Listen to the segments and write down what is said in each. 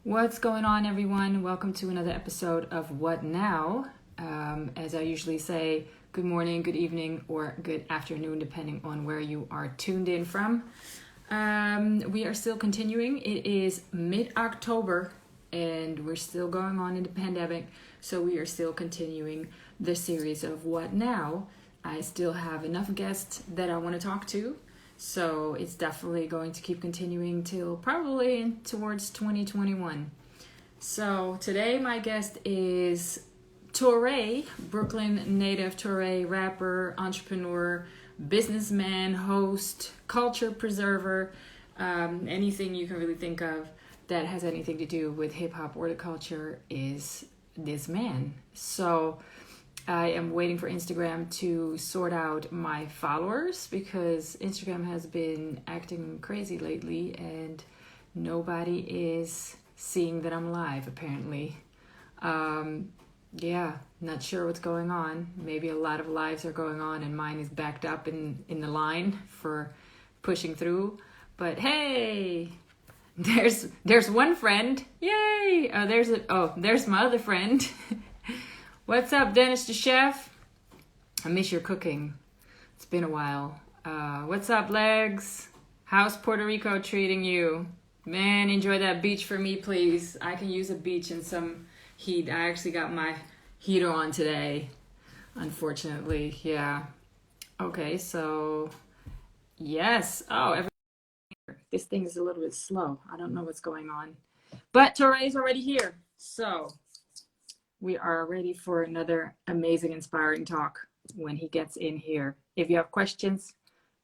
What's going on, everyone? Welcome to another episode of What Now? As I usually say, good morning, good evening, or good afternoon, depending on where you are tuned in from. We are still continuing. It is mid-October, and we're still going on in the pandemic, so we are still continuing the series of What Now? I still have enough guests that I want to talk to. So it's definitely going to keep continuing till probably towards 2021. So today my guest is Torae, Brooklyn native Torae, rapper, entrepreneur, businessman, host, culture preserver, anything you can really think of that has anything to do with hip hop or the culture is this man. So I am waiting for Instagram to sort out my followers because Instagram has been acting crazy lately and nobody is seeing that I'm live, apparently. Not sure what's going on. Maybe a lot of lives are going on and mine is backed up in the line for pushing through. But hey, there's one friend. Yay! There's my other friend. What's up, Dennis the chef? I miss your cooking. It's been a while. What's up, Legs? How's Puerto Rico treating you? Man, enjoy that beach for me, please. I can use a beach and some heat. I actually got my heater on today, unfortunately. Yeah. Okay, so yes. This thing is a little bit slow. I don't know what's going on. But Torae's already here. So we are ready for another amazing, inspiring talk when he gets in here. If you have questions,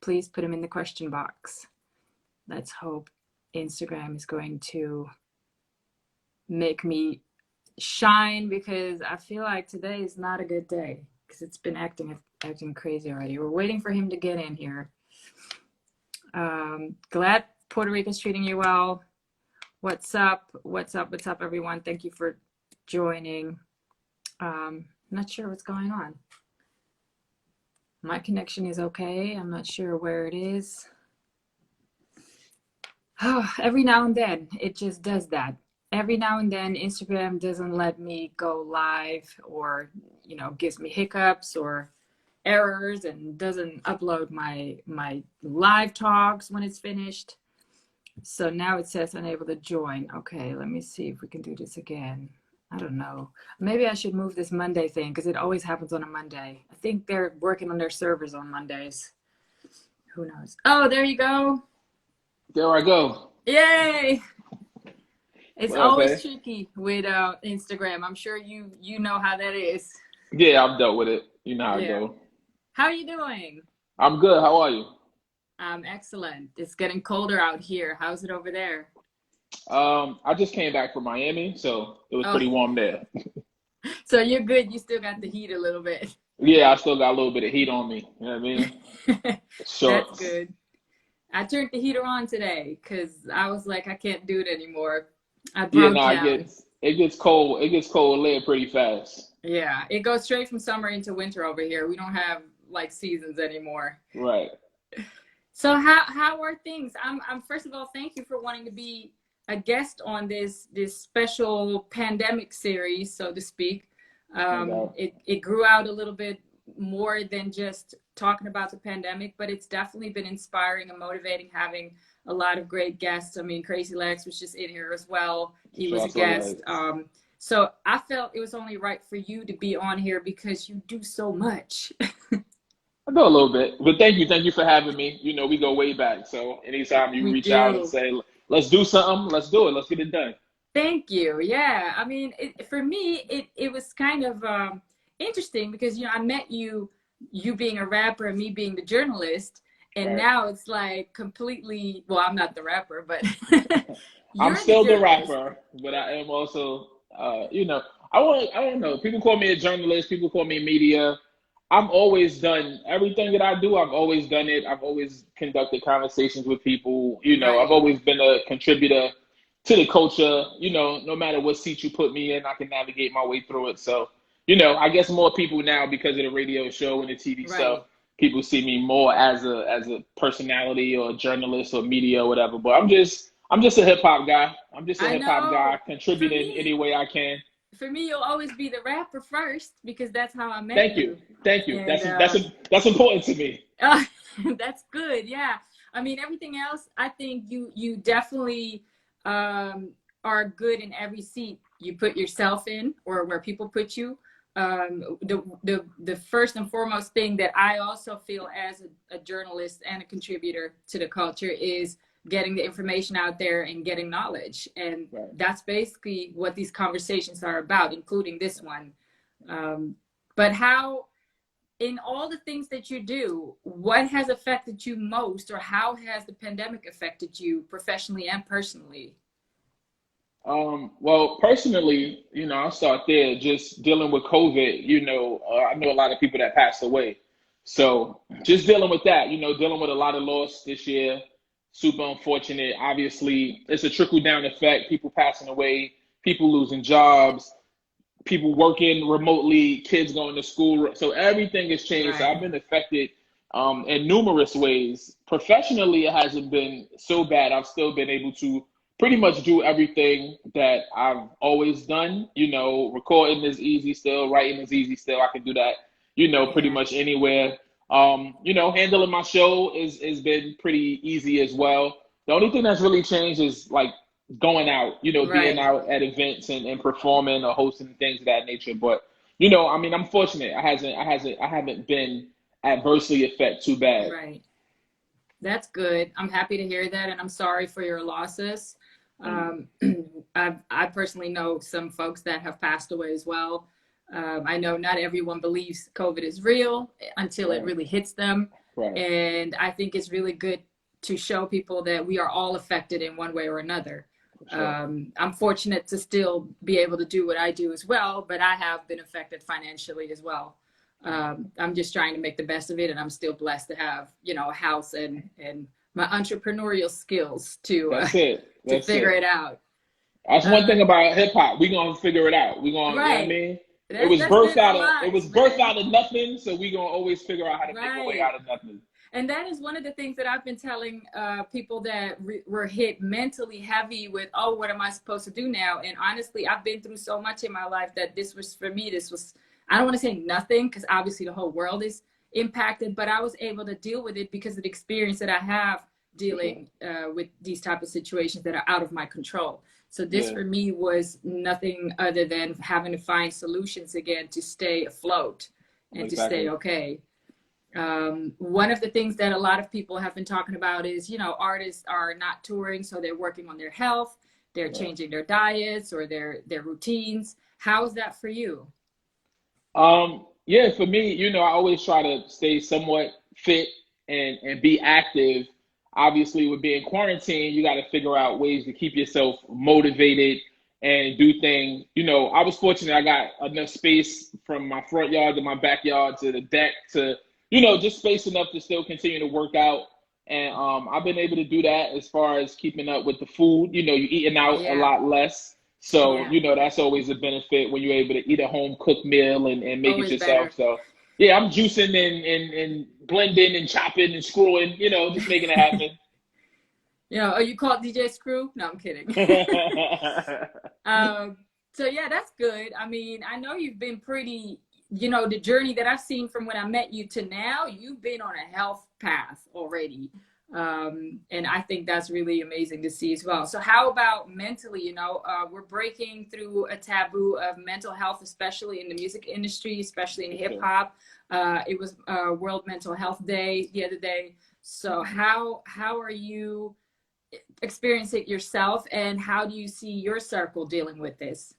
please put them in the question box. Let's hope Instagram is going to make me shine because I feel like today is not a good day because it's been acting crazy already. We're waiting for him to get in here. Glad Puerto Rico's treating you well. What's up, everyone? Thank you for joining. Not sure what's going on. My connection is okay. I'm not sure where it is. Every now and then it just does that. Every now and then Instagram doesn't let me go live or, gives me hiccups or errors and doesn't upload my live talks when it's finished. So now it says unable to join. Okay, let me see if we can do this again. I don't know. Maybe I should move this Monday thing because it always happens on a Monday. I think they're working on their servers on Mondays. Who knows? Oh, there you go. There I go. Yay! It's always tricky with Instagram. I'm sure you know how that is. Yeah, I've dealt with it. You know how it go. How are you doing? I'm good. How are you? I'm excellent. It's getting colder out here. How's it over there? I just came back from Miami, so it was pretty warm there. So you're good. You still got the heat a little bit. Yeah, I still got a little bit of heat on me. You know what I mean? Shorts. That's good. I turned the heater on today because I was like, I can't do it anymore. I broke down. It gets cold. It gets cold later pretty fast. Yeah, it goes straight from summer into winter over here. We don't have like seasons anymore. Right. So how are things? I'm first of all, thank you for wanting to be a guest on this special pandemic series, so to speak. It grew out a little bit more than just talking about the pandemic, but it's definitely been inspiring and motivating, having a lot of great guests. I mean, Crazy Legs was just in here as well. He was a guest. So I felt it was only right for you to be on here because you do so much. I know a little bit, but thank you for having me. We go way back. So anytime you reach out and say, let's do something, let's do it. Let's get it done. Thank you. Yeah. I mean, for me, it was kind of interesting because, I met you being a rapper and me being the journalist. And now it's like completely, well, I'm not the rapper, but I'm still the rapper, but I am also, I don't know. People call me a journalist. People call me media. I'm always done everything that I do. I've always done it. I've always conducted conversations with people. Right. I've always been a contributor to the culture. No matter what seat you put me in, I can navigate my way through it. So, I guess more people now because of the radio show and the TV stuff, people see me more as a personality or a journalist or media or whatever. But I'm just I'm just a hip hop guy. I'm just a I hip hop guy, know. contributing any way I can. For me, you'll always be the rapper first because that's how I met Thank you, you. thank you. And That's important to me. that's good. Yeah. I mean, everything else, I think you definitely are good in every seat you put yourself in or where people put you. The first and foremost thing that I also feel as a journalist and a contributor to the culture is getting the information out there and getting knowledge. And Right. that's basically what these conversations are about, including this one. But how, in all the things that you do, what has affected you most, or how has the pandemic affected you professionally and personally? Well, personally, I'll start there. Just dealing with COVID, I know a lot of people that passed away. So just dealing with that, dealing with a lot of loss this year, super unfortunate. Obviously, it's a trickle down effect, people passing away, people losing jobs, people working remotely, kids going to school. So everything has changed. So Right. I've been affected in numerous ways. Professionally, it hasn't been so bad. I've still been able to pretty much do everything that I've always done. Recording is easy still, writing is easy still. I can do that, pretty much anywhere. Handling my show is been pretty easy as well. The only thing that's really changed is like going out, being Right. out at events and performing or hosting things of that nature. But I'm fortunate. I haven't been adversely affected too bad. Right. That's good. I'm happy to hear that, and I'm sorry for your losses. I personally know some folks that have passed away as well. I know not everyone believes COVID is real until it really hits them. Right. And I think it's really good to show people that we are all affected in one way or another. Sure. I'm fortunate to still be able to do what I do as well, but I have been affected financially as well. I'm just trying to make the best of it, and I'm still blessed to have, a house and my entrepreneurial skills to figure it out. That's one thing about hip hop. We're gonna figure it out. We're gonna, right. You know what I mean? It was birthed out of nothing, so we're gonna always figure out how to make a way out of nothing. And that is one of the things that I've been telling people that were hit mentally heavy with, oh, what am I supposed to do now? And honestly, I've been through so much in my life that this was, for me, I don't want to say nothing, because obviously the whole world is impacted, but I was able to deal with it because of the experience that I have dealing with these type of situations that are out of my control. So this for me was nothing other than having to find solutions again to stay afloat and to stay okay. One of the things that a lot of people have been talking about is, artists are not touring, so they're working on their health, they're changing their diets or their routines. How is that for you? For me, I always try to stay somewhat fit and be active. Obviously, with being quarantined, you got to figure out ways to keep yourself motivated and do things. I was fortunate. I got enough space from my front yard to my backyard to the deck to, just space enough to still continue to work out. And I've been able to do that as far as keeping up with the food. You're eating out a lot less. So, that's always a benefit when you're able to eat a home cooked meal and make it yourself. Better. So, I'm juicing and blending and chopping and screwing, just making it happen. You call it DJ Screw? No, I'm kidding. So, that's good. I mean, I know you've been pretty, the journey that I've seen from when I met you to now, you've been on a health path already. And I think that's really amazing to see as well. So how about mentally, we're breaking through a taboo of mental health, especially in the music industry, especially in hip hop. It was World Mental Health Day the other day. So how are you experiencing it yourself, and how do you see your circle dealing with this?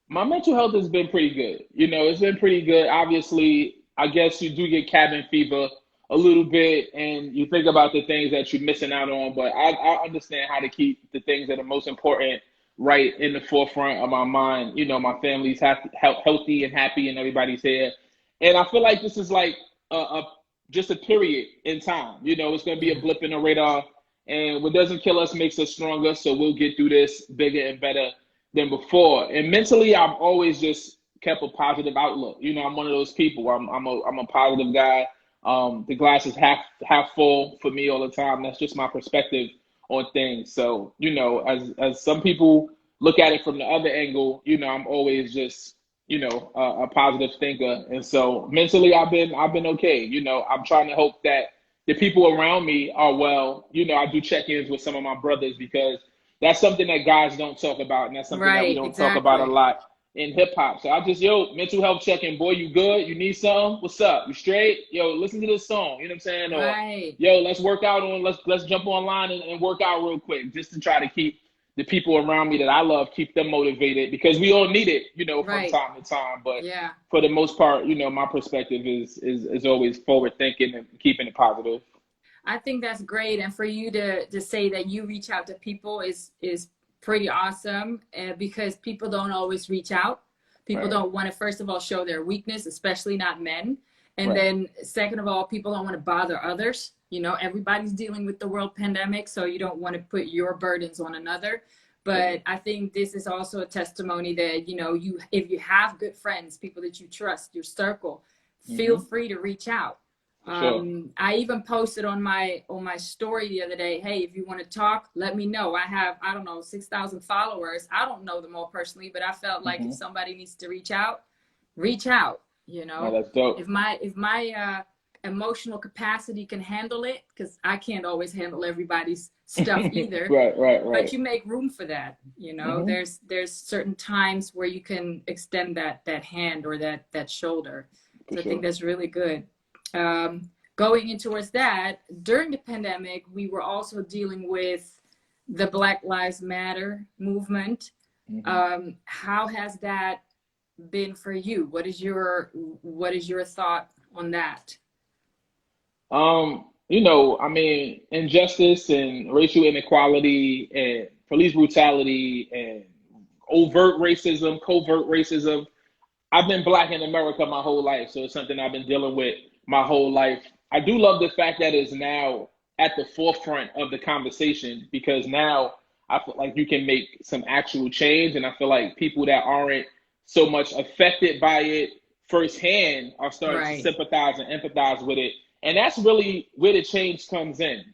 My mental health has been pretty good. It's been pretty good. Obviously, I guess you do get cabin fever a little bit, and you think about the things that you're missing out on, but I understand how to keep the things that are most important right in the forefront of my mind. My family's healthy and happy, and everybody's here. And I feel like this is like just a period in time. It's going to be a blip in the radar, and what doesn't kill us makes us stronger, so we'll get through this bigger and better than before. And mentally, I've always just kept a positive outlook. I'm one of those people. I'm a positive guy. The glass is half full for me all the time. That's just my perspective on things. So, as some people look at it from the other angle, I'm always just, a positive thinker. And so mentally I've been okay. I'm trying to hope that the people around me are well. I do check-ins with some of my brothers because that's something that guys don't talk about, and that's something that we don't talk about a lot in hip hop. So I just, mental health check-in. Boy, you good? You need something? What's up? You straight? Yo, listen to this song. You know what I'm saying? Or yo, let's work out on. Let's jump online and work out real quick, just to try to keep the people around me that I love, keep them motivated, because we all need it, from time to time. But for the most part, my perspective is always forward thinking and keeping it positive. I think that's great. And for you to say that you reach out to people is pretty awesome, because people don't always reach out. People don't want to, first of all, show their weakness, especially not men. And then second of all, people don't want to bother others. Everybody's dealing with the world pandemic, so you don't want to put your burdens on another. But I think this is also a testimony that, if you have good friends, people that you trust, your circle, feel free to reach out. I even posted on my story the other day, hey, if you want to talk, let me know. I have, 6,000 followers. I don't know them all personally, but I felt like if somebody needs to reach out, Oh, that's dope. If my emotional capacity can handle it, because I can't always handle everybody's stuff either. Right. But you make room for that. There's certain times where you can extend that hand or that shoulder. So I think that's really good. Going in towards that, during the pandemic, we were also dealing with the Black Lives Matter movement. How has that been for you? What is your thought on that? Injustice and racial inequality and police brutality and overt racism, covert racism. I've been Black in America my whole life, so it's something I've been dealing with my whole life. I do love the fact that it's now at the forefront of the conversation, because now I feel like you can make some actual change, and I feel like people that aren't so much affected by it firsthand are starting to sympathize and empathize with it. And that's really where the change comes in.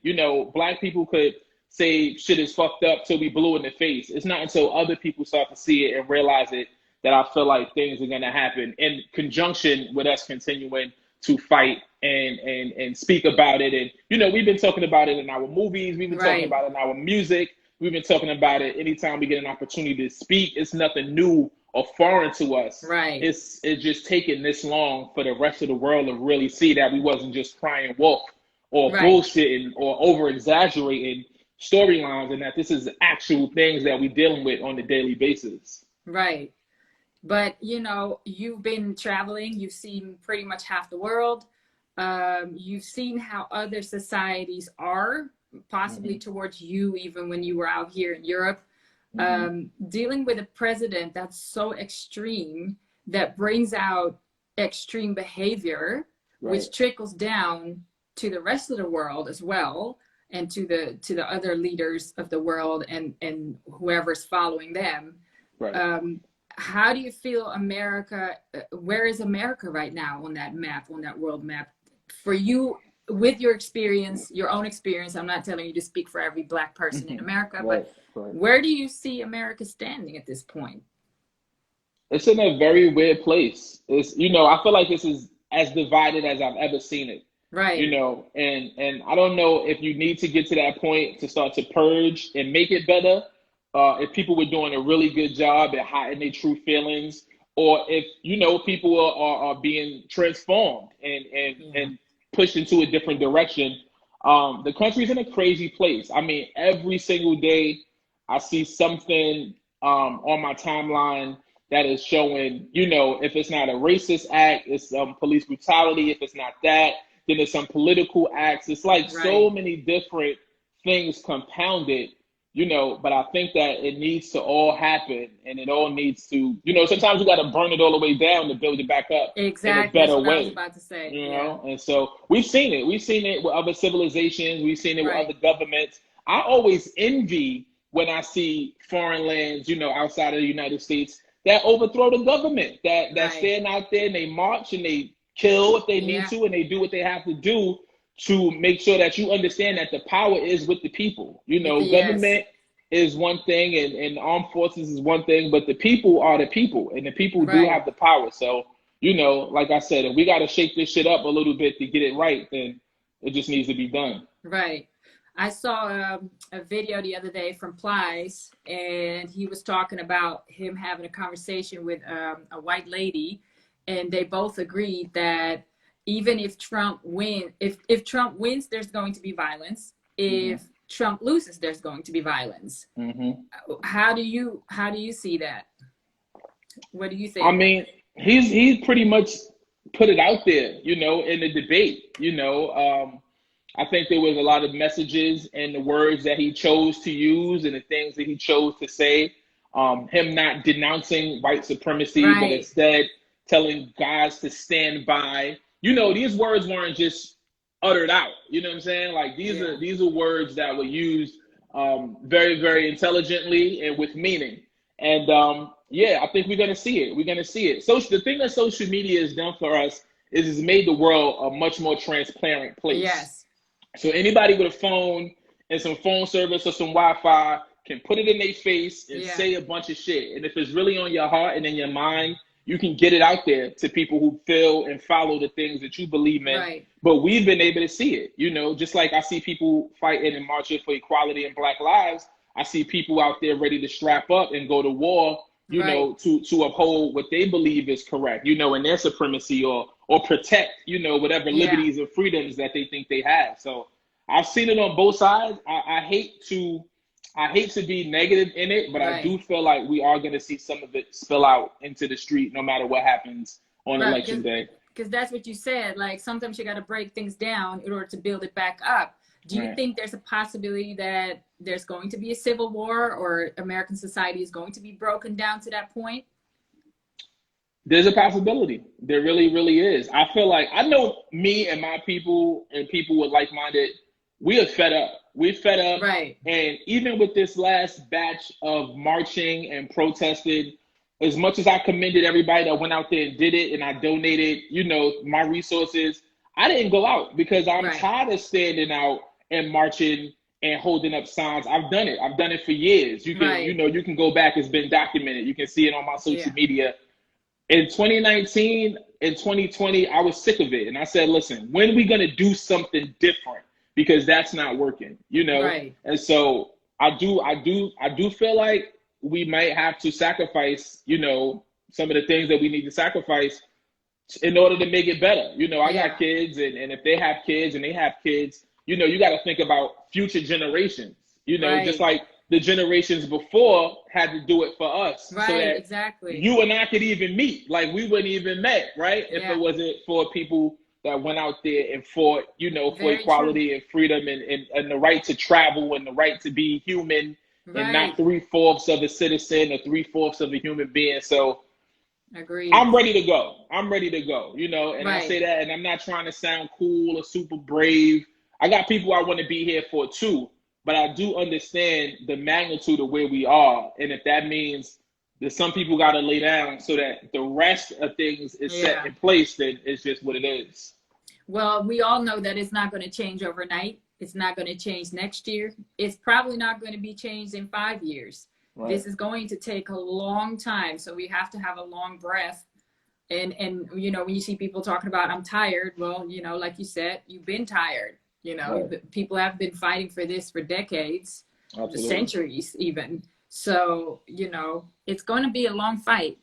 Black people could say shit is fucked up till we blue in the face. It's not until other people start to see it and realize it that I feel like things are going to happen in conjunction with us continuing to fight and speak about it. And, we've been talking about it in our movies. We've been talking about it in our music. We've been talking about it anytime we get an opportunity to speak. It's nothing new or foreign to us. It's just taken this long for the rest of the world to really see that we wasn't just crying wolf or bullshitting or over exaggerating storylines, and that this is actual things that we're dealing with on a daily basis. Right. But, you've been traveling, you've seen pretty much half the world. You've seen how other societies are, possibly towards you, even when you were out here in Europe. Dealing with a president that's so extreme, that brings out extreme behavior, which trickles down to the rest of the world as well, and to the other leaders of the world and whoever's following them. How do you feel America, where is America right now on that map, on that world map? For you, with your experience, your own experience, I'm not telling you to speak for every Black person in America, but where do you see America standing at this point? It's in a very weird place. It's, I feel like this is as divided as I've ever seen it. And I don't know if you need to get to that point to start to purge and make it better. If people were doing a really good job at hiding their true feelings, or if, people are being transformed and pushed into a different direction. The country's in a crazy place. I mean, every single day I see something on my timeline that is showing, if it's not a racist act, it's some police brutality. If it's not that, then it's some political acts. It's like so many different things compounded, but I think that it needs to all happen, and it all needs to, sometimes you got to burn it all the way down to build it back up in a better way. I was about to say. And so we've seen it. We've seen it with other civilizations. We've seen it with other governments. I always envy when I see foreign lands, outside of the United States, that overthrow the government, that stand out there and they march and they kill if they need to, and they do what they have to do to make sure that you understand that the power is with the people. You know, Yes. government is one thing and armed forces is one thing, but the people are the people, and the people do have the power. So, you know, like I said, if we got to shake this shit up a little bit to get it right, then it just needs to be done. Right. I saw a video the other day from Plies, and he was talking about him having a conversation with a white lady, and they both agreed that even if Trump if Trump wins, there's going to be violence. If Trump loses, there's going to be violence. How do you see that? What do you think? I mean, he's pretty much put it out there, you know, in the debate. You know, I think there was a lot of messages and the words that he chose to use and the things that he chose to say. Him not denouncing white supremacy, but instead telling guys to stand by. You know, these words weren't just uttered out. You know what I'm saying? Like these are words that were used very, very intelligently and with meaning. And I think we're gonna see it. We're gonna see it. So the thing that social media has done for us is it's made the world a much more transparent place. Yes. So anybody with a phone and some phone service or some Wi-Fi can put it in their face and say a bunch of shit. And if it's really on your heart and in your mind, you can get it out there to people who feel and follow the things that you believe in. Right. But we've been able to see it, you know, just like I see people fighting and marching for equality and Black lives. I see people out there ready to strap up and go to war, you know, to uphold what they believe is correct, you know, in their supremacy or protect, you know, whatever liberties and freedoms that they think they have. So I've seen it on both sides. I hate to be negative in it, but I do feel like we are going to see some of it spill out into the street no matter what happens on election day. Because that's what you said. Like, sometimes you got to break things down in order to build it back up. Do you think there's a possibility that there's going to be a civil war or American society is going to be broken down to that point? There's a possibility. There really, really is. I feel like I know me and my people and people with like-minded, we are fed up. We're fed up. Right. And even with this last batch of marching and protested, as much as I commended everybody that went out there and did it, and I donated, you know, my resources, I didn't go out because I'm tired of standing out and marching and holding up signs. I've done it. I've done it for years. You can, you know, you can go back. It's been documented. You can see it on my social media. In 2019 and 2020, I was sick of it. And I said, listen, when are we going to do something different? Because that's not working, you know? And so I do feel like we might have to sacrifice, you know, some of the things that we need to sacrifice in order to make it better. You know, I got kids, and if they have kids and they have kids, you know, you got to think about future generations, you know, just like the generations before had to do it for us. So that you and I could even meet. Like, we wouldn't even met, right? If it wasn't for people that went out there and fought, you know, for equality and freedom and the right to travel and the right to be human and not 3/4 of a citizen or 3/4 of a human being. So agreed. I'm ready to go. I'm ready to go, you know, and I say that, and I'm not trying to sound cool or super brave. I got people I want to be here for too, but I do understand the magnitude of where we are. And if that means that some people got to lay down so that the rest of things is set in place, then it's just what it is. Well, we all know that it's not going to change overnight. It's not going to change next year. It's probably not going to be changed in 5 years. This is going to take a long time. So we have to have a long breath. And you know, when you see people talking about, I'm tired, well, you know, like you said, you've been tired. You know, people have been fighting for this for decades, centuries even. So, you know, it's going to be a long fight.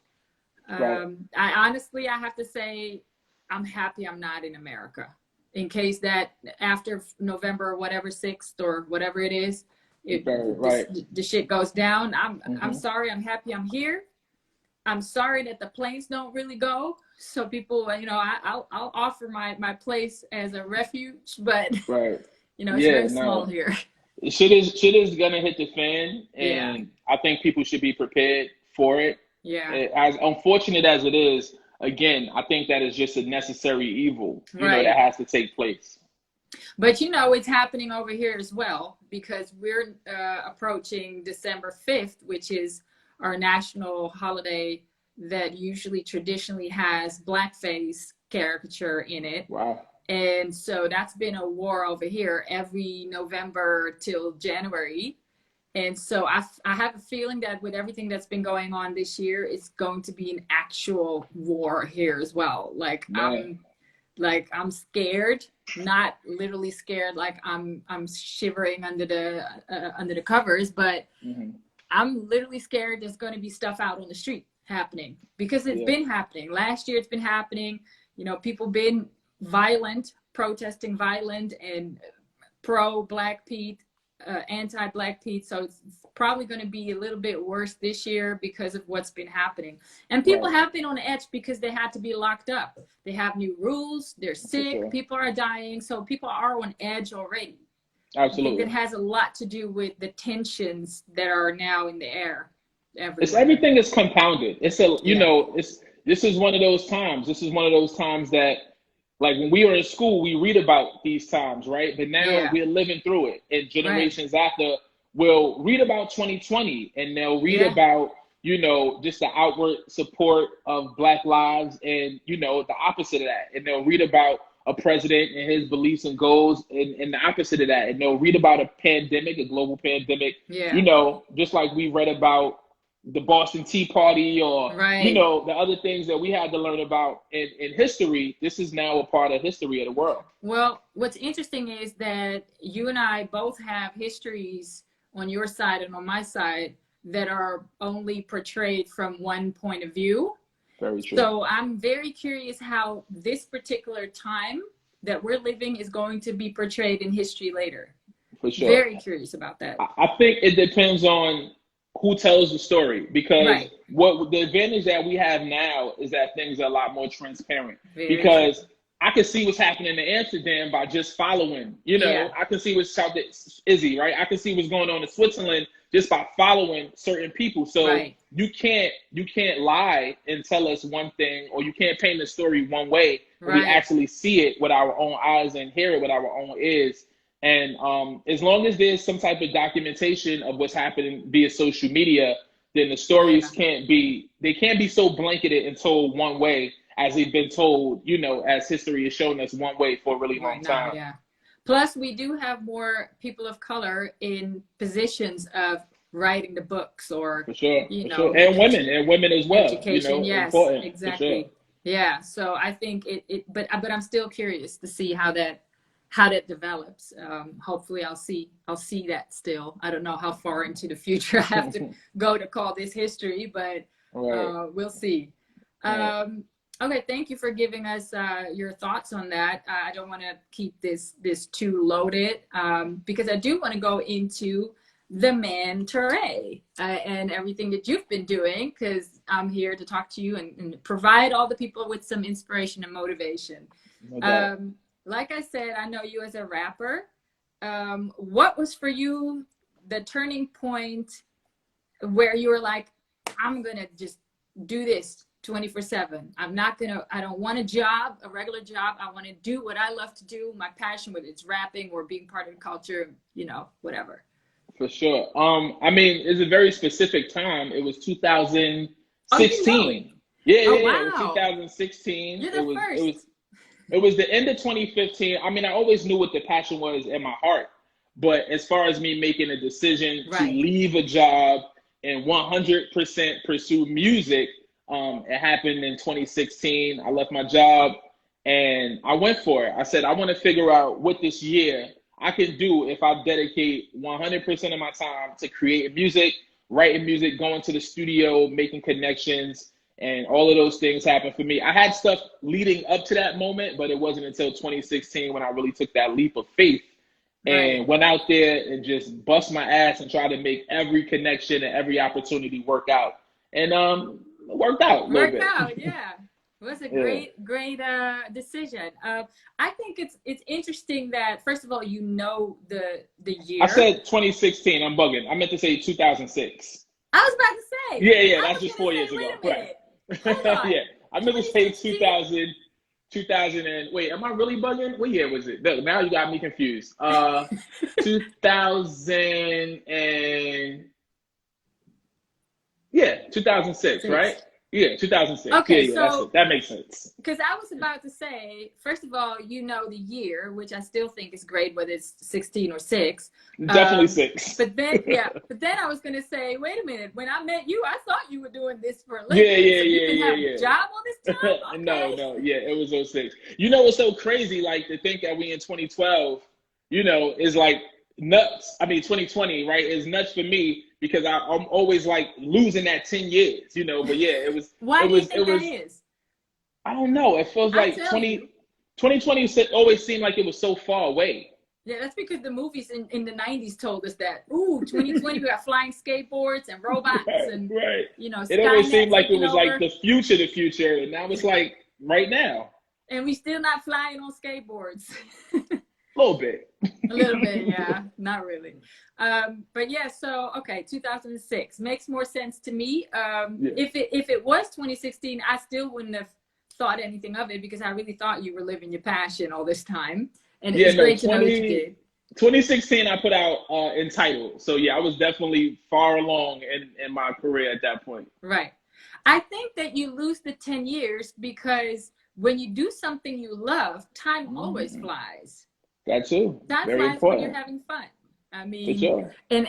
I honestly, I have to say, I'm happy I'm not in America. In case that after November, whatever 6th or whatever it is, the shit goes down. I'm sorry. I'm happy I'm here. I'm sorry that the planes don't really go. So people, you know, I'll offer my place as a refuge, but you know, it's very small here. Shit is gonna hit the fan, and I think people should be prepared for it. As unfortunate as it is, again, I think that is just a necessary evil, you know, that has to take place. But you know, it's happening over here as well, because we're approaching December 5th, which is our national holiday that usually traditionally has blackface caricature in it. And so that's been a war over here every November till January. And so I have a feeling that with everything that's been going on this year, it's going to be an actual war here as well. Like I'm scared, not literally scared, like I'm shivering under the covers, but I'm literally scared there's going to be stuff out on the street happening, because it's been happening. Last year it's been happening. You know, people been violent, protesting violent and pro Black Pete, anti Black Pete. So it's probably going to be a little bit worse this year because of what's been happening. And people have been on the edge because they had to be locked up. They have new rules. They're sick. People are dying. So people are on edge already. Absolutely. It has a lot to do with the tensions that are now in the air. Everything is compounded. It's this is one of those times. This is one of those times that, like, when we were in school, we read about these times, right? But now we're living through it. And generations after will read about 2020, and they'll read about, just the outward support of Black lives and, the opposite of that. And they'll read about a president and his beliefs and goals and the opposite of that. And they'll read about a pandemic, a global pandemic, just like we read about the Boston Tea Party or, the other things that we had to learn about in history. This is now a part of history of the world. Well, what's interesting is that you and I both have histories on your side and on my side that are only portrayed from one point of view. Very true. So I'm very curious how this particular time that we're living is going to be portrayed in history later. For sure. Very curious about that. I think it depends on who tells the story, because what the advantage that we have now is that things are a lot more transparent. Because I can see what's happening in Amsterdam by just following, I can see what's out there, Izzy, right? I can see what's going on in Switzerland just by following certain people. So you can't lie and tell us one thing, or you can't paint the story one way. We actually see it with our own eyes and hear it with our own ears. And as long as there's some type of documentation of what's happening via social media, then the stories can't be so blanketed and told one way as they've been told, as history has shown us, one way for a really long time. Plus, we do have more people of color in positions of writing the books, or for sure. And women as well. Education, yes, important, exactly. Sure. Yeah. So I think but I'm still curious to see how that develops. Hopefully I'll see that still. I don't know how far into the future I have to go to call this history, but we'll see. Okay, thank you for giving us your thoughts on that. I don't want to keep this too loaded, because I do want to go into the man Torae and everything that you've been doing, because I'm here to talk to you and provide all the people with some inspiration and motivation. Like I said, I know you as a rapper. What was for you the turning point where you were like, I'm going to just do this 24/7. I don't want a regular job. I want to do what I love to do, my passion, whether it's rapping or being part of the culture, whatever. For sure. It's a very specific time. It was 2016. Wow. It was 2016. You're the first. It was the end of 2015. I always knew what the passion was in my heart, but as far as me making a decision to leave a job and 100% pursue music, it happened in 2016. I left my job and I went for it. I said, I want to figure out what this year I can do if I dedicate 100% of my time to creating music, writing music, going to the studio, making connections, and all of those things happened for me. I had stuff leading up to that moment, but it wasn't until 2016 when I really took that leap of faith and went out there and just bust my ass and tried to make every connection and every opportunity work out. And it worked out a little bit. Yeah. It was a great decision. I think it's interesting that, first of all, the year. I said 2016. I'm bugging. I meant to say 2006. I was about to say. Yeah. That's just 4 years ago. Right. Yeah. I meant to say 2000 and wait, am I really bugging? What year was it? No, now you got me confused. 2006, right? Yeah, 2006. Okay, Yeah, so that makes sense. because I was about to say, first of all, you know the year, which I still think is great, whether it's 16 or 6. Definitely 6. But then, but then I was gonna say, wait a minute. When I met you, I thought you were doing this for a living. Yeah, so you've been having a job all this time? Okay. No, yeah, it was 06. You know what's so crazy? Like to think that we in 2012, you know, is like nuts. I mean, 2020, right? Is nuts for me because I'm always like losing that 10 years, you know. But yeah, it was. Why do you think that is? I don't know. It feels like 2020 always seemed like it was so far away. Yeah, that's because the movies in the 90s told us that. Ooh, 2020, we got flying skateboards and robots and you know. It always seemed like it was like the future, and now it's like right now. And we still not flying on skateboards. A little bit. A little bit, yeah. Not really. But yeah, so okay, 2006 makes more sense to me. If it was 2016, I still wouldn't have thought anything of it because I really thought you were living your passion all this time. And it's great to know that you did. 2016, I put out Entitled. So yeah, I was definitely far along in my career at that point. Right. I think that you lose the 10 years because when you do something you love, time always flies. That too. Time Very flies important. when you're having fun. I mean, for sure. And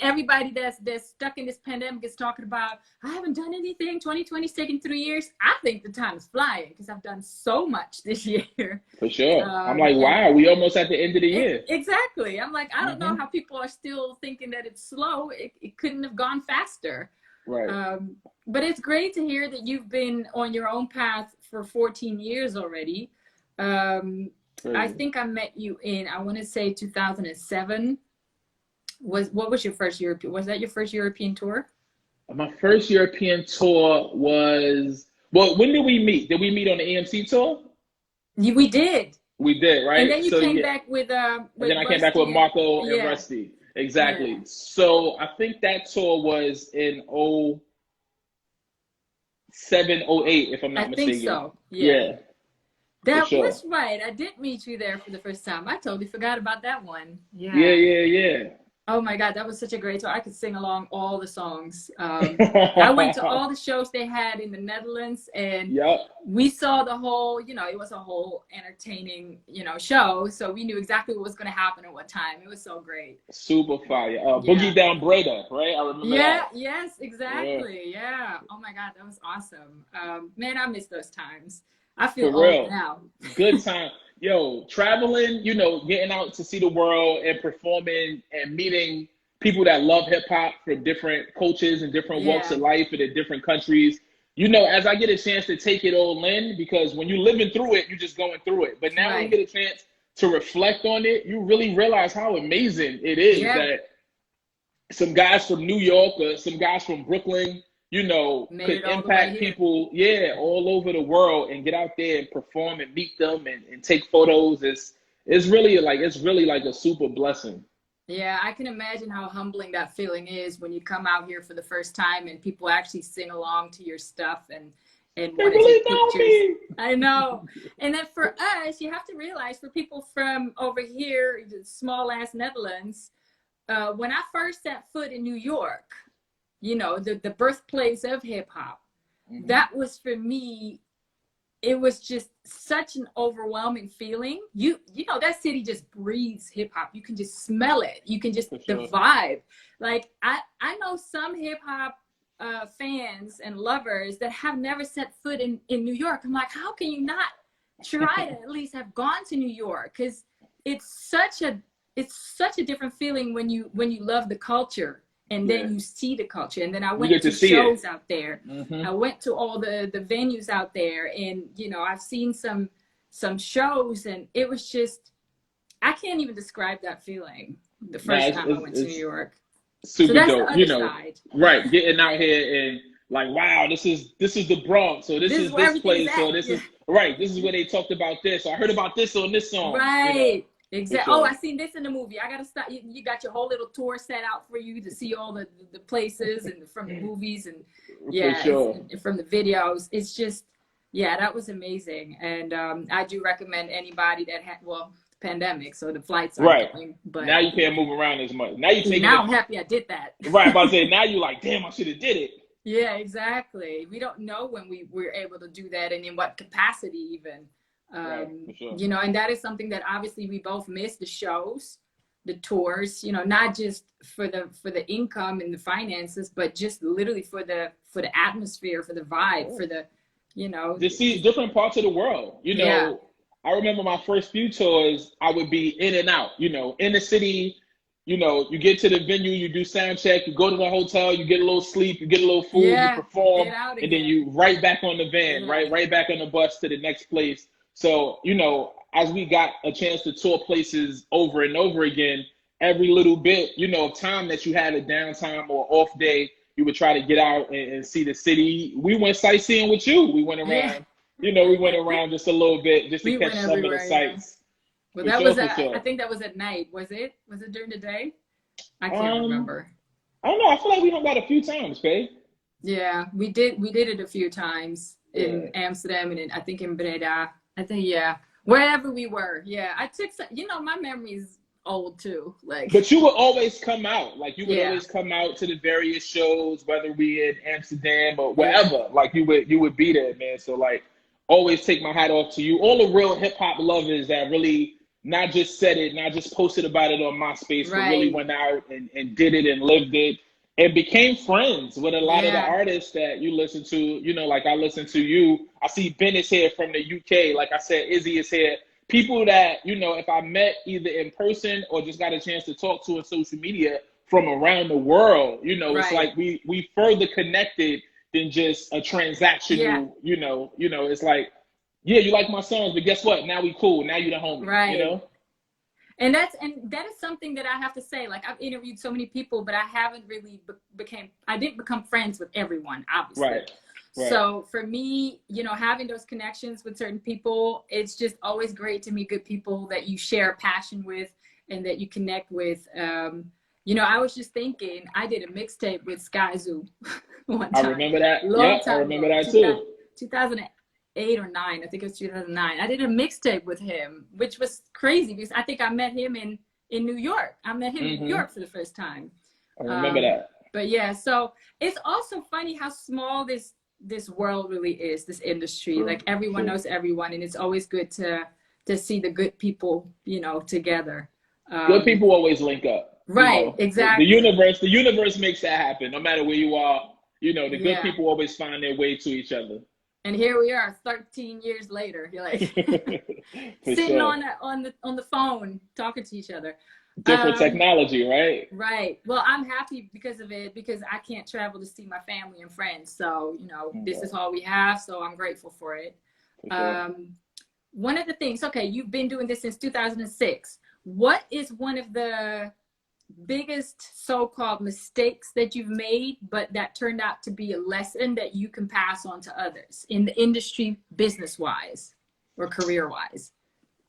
everybody that's stuck in this pandemic is talking about, I haven't done anything. 2020's taking 3 years. I think the time is flying because I've done so much this year. For sure. I'm like, wow, we almost at the end of the year. Exactly. I'm like, I don't know how people are still thinking that it's slow. It couldn't have gone faster. Right. But it's great to hear that you've been on your own path for 14 years already. I think I met you in, I want to say 2007. What was your first European? Was that your first European tour? My first European tour was, well, when did we meet? Did we meet on the EMC tour? We did. We did, right? And then you came back with and then I came back with Marco and Rusty. Exactly. Yeah. So I think that tour was in 07, 08, if I'm not mistaken. I think so. Yeah. That was right. I did meet you there for the first time. I totally forgot about that one. Yeah. Oh my God, that was such a great tour. I could sing along all the songs. I went to all the shows they had in the Netherlands, and we saw the whole, you know, it was a whole entertaining, you know, show. So we knew exactly what was going to happen at what time. It was so great. Super fire. Boogie Down Breda, right? I remember that. Yes, exactly. Yeah. Oh my God, that was awesome. Man, I miss those times. I feel old now. Good time. Yo, traveling, you know, getting out to see the world and performing and meeting people that love hip hop from different cultures and different walks of life and in different countries. You know, as I get a chance to take it all in, because when you're living through it, you're just going through it. But now when you get a chance to reflect on it, you really realize how amazing it is that some guys from New York or some guys from Brooklyn, you know, could impact people, all over the world and get out there and perform and meet them and take photos. It's really like a super blessing. Yeah, I can imagine how humbling that feeling is when you come out here for the first time and people actually sing along to your stuff and want to take pictures. I know. And then for us, you have to realize, for people from over here, the small ass Netherlands, when I first set foot in New York, you know, the birthplace of hip hop, that was, for me, it was just such an overwhelming feeling. You know, that city just breathes hip hop. You can just smell it. You can just, the vibe. Like, I know some hip hop fans and lovers that have never set foot in New York. I'm like, how can you not try to at least have gone to New York? Because it's such a different feeling when you love the culture. And then you see the culture. And then I went to shows out there. I went to all the venues out there. And, you know, I've seen some shows. And it was just, I can't even describe that feeling the first time I went to New York. Super dope. You know, right. Getting out here and like, wow, this is the Bronx. So this is this place. So this is, this is where they talked about this. So I heard about this on this song. Right. You know? Exactly. Oh, I seen this in the movie. I gotta stop. You got your whole little tour set out for you to see all the places and from the movies and and from the videos. It's just, that was amazing. And I do recommend anybody that had, the pandemic, so the flights aren't going. But now you can't move around as much. Now I'm happy I did that. Right, I'm about to say, now you're like, damn, I should have did it. Yeah, exactly. We don't know when we were able to do that and in what capacity even. Right, for sure. You know, and that is something that obviously we both miss, the shows, the tours, you know, not just for the income and the finances, but just literally for the atmosphere, for the vibe, for the, you know, to see different parts of the world. You know, yeah. I remember my first few tours, I would be in and out, you know, in the city. You know, you get to the venue, you do sound check, you go to the hotel, you get a little sleep, you get a little food, you Yeah, perform, get out and then again. you right back on the van, Right. right back on the bus to the next place. So, you know, as we got a chance to tour places over and over again, every little bit, you know, of time that you had a downtime or off day, you would try to get out and see the city. We went sightseeing with you. We went Yeah. around, you know, we went around just a little bit just to We catch went some of the everywhere, yeah. sights. Well, For that sure, was for I sure. think that was at night. Was it? Was it during the day? I can't remember. I don't know. I feel like we hung out a few times, Faye. Yeah, we did it a few times in Yeah. Amsterdam and I think in Breda. I think, yeah, wherever we were. Yeah, I took some, you know, my memory's old too. Like, But you would always come out. Like you would yeah, always come out to the various shows, whether we in Amsterdam or yeah, wherever. Like you would be there, man. So like always take my hat off to you. All the real hip hop lovers that really not just said it, not just posted about it on MySpace, but really right. went out and did it and lived it and became friends with a lot of the Yeah, artists that you listen to. You know, like I listen to you. I see Ben is here from the UK. Like I said, Izzy is here. People that, you know, if I met either in person or just got a chance to talk to on social media from around the world, you know, it's right. like we further connected than just a Yeah, transactional, it's like, yeah, you like my songs, but guess what? Now we cool. Now you the homie, you right. know? And that is something that I have to say. Like, I've interviewed so many people, but I haven't really I didn't become friends with everyone, obviously. Right. Right. So for me, you know, having those connections with certain people, it's just always great to meet good people that you share a passion with and that you connect with. You know, I was just thinking, I did a mixtape with Sky Zoo one I time, remember that. long Yeah, I time remember ago, that too. 2008 or 9. I think it was 2009. I did a mixtape with him, which was crazy because I think I met him in New York. I met him in New York for the first time. I remember that. But yeah, so it's also funny how small this world really is, this industry. Like everyone knows everyone, and it's always good to see the good people, you know, together. Good people always link up. Right, You know, exactly. the universe makes that happen. No matter where you are, you know, the good Yeah. people always find their way to each other. And here we are, 13 years later. You're like sitting sure. on the phone talking to each other. Different technology, right? Right. Well, I'm happy because of it, because I can't travel to see my family and friends. So, you know, this is all we have. So I'm grateful for it. For sure. One of the things, okay, you've been doing this since 2006. What is one of the biggest so-called mistakes that you've made, but that turned out to be a lesson that you can pass on to others in the industry, business-wise or career-wise?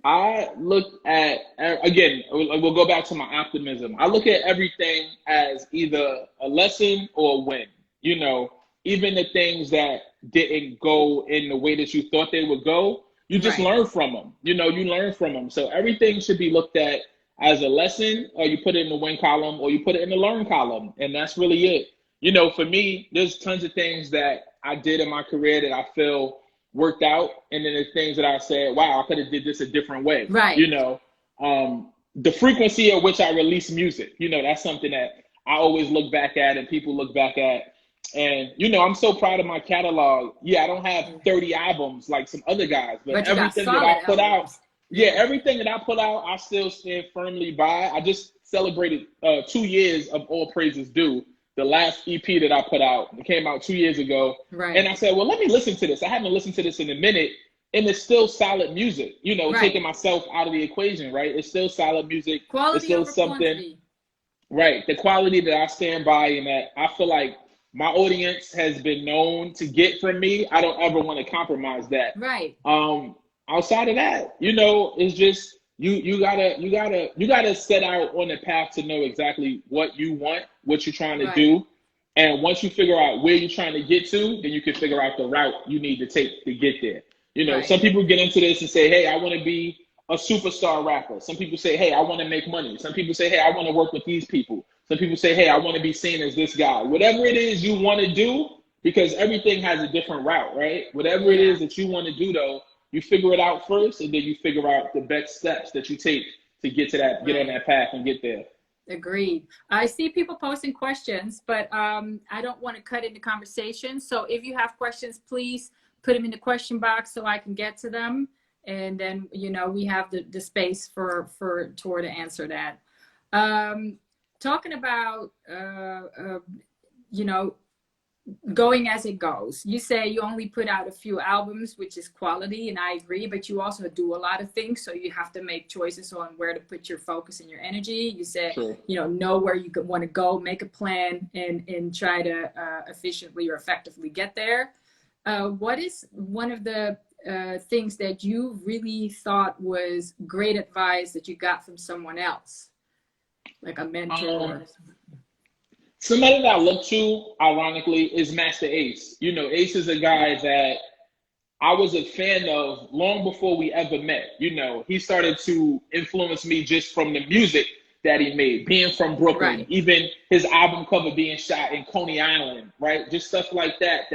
I look at, again, we'll go back to my optimism. I look at everything as either a lesson or a win. You know, even the things that didn't go in the way that you thought they would go, you just learn from them. You know, you learn from them. So everything should be looked at as a lesson, or you put it in the win column, or you put it in the learn column. And that's really it. You know, for me, there's tons of things that I did in my career that I feel worked out, and then there's things that I said, wow, I could have did this a different way. Right. You know, the frequency at which I release music, you know, that's something that I always look back at and people look back at. And, you know, I'm so proud of my catalog. Yeah, I don't have 30 albums like some other guys, but everything that I put out, everything that I put out, I still stand firmly by. I just celebrated 2 years of All Praises Due. The last EP that I put out, it came out 2 years ago. Right. And I said, well, let me listen to this. I haven't listened to this in a minute. And it's still solid music, you know, taking myself out of the equation, right? It's still solid music. Quality it's still over something. Quantity. Right. The quality that I stand by and that I feel like my audience has been known to get from me. I don't ever want to compromise that. Right. Outside of that, you know, it's just you gotta set out on the path to know exactly what you want, what you're trying to do. And once you figure out where you're trying to get to, then you can figure out the route you need to take to get there. You know, some people get into this and say, hey, I want to be a superstar rapper. Some people say, hey, I want to make money. Some people say, hey, I want to work with these people. Some people say, hey, I want to be seen as this guy. Whatever it is you want to do, because everything has a different route, right? Whatever it is that you want to do, though, you figure it out first, and then you figure out the best steps that you take to get to that, get on that path and get there. Agreed. I see people posting questions, but I don't want to cut into conversation. So if you have questions, please put them in the question box so I can get to them. And then, you know, we have the space for Tor to answer that. Talking about, you know, going as it goes. You say you only put out a few albums, which is quality, and I agree, but you also do a lot of things, so you have to make choices on where to put your focus and your energy. You said, you know where you want to go, make a plan, and try to efficiently or effectively get there. What is one of the things that you really thought was great advice that you got from someone else, like a mentor? Somebody that I look to, ironically, is Master Ace. You know, Ace is a guy that I was a fan of long before we ever met. You know, he started to influence me just from the music that he made, being from Brooklyn, even his album cover being shot in Coney Island, right? Just stuff like that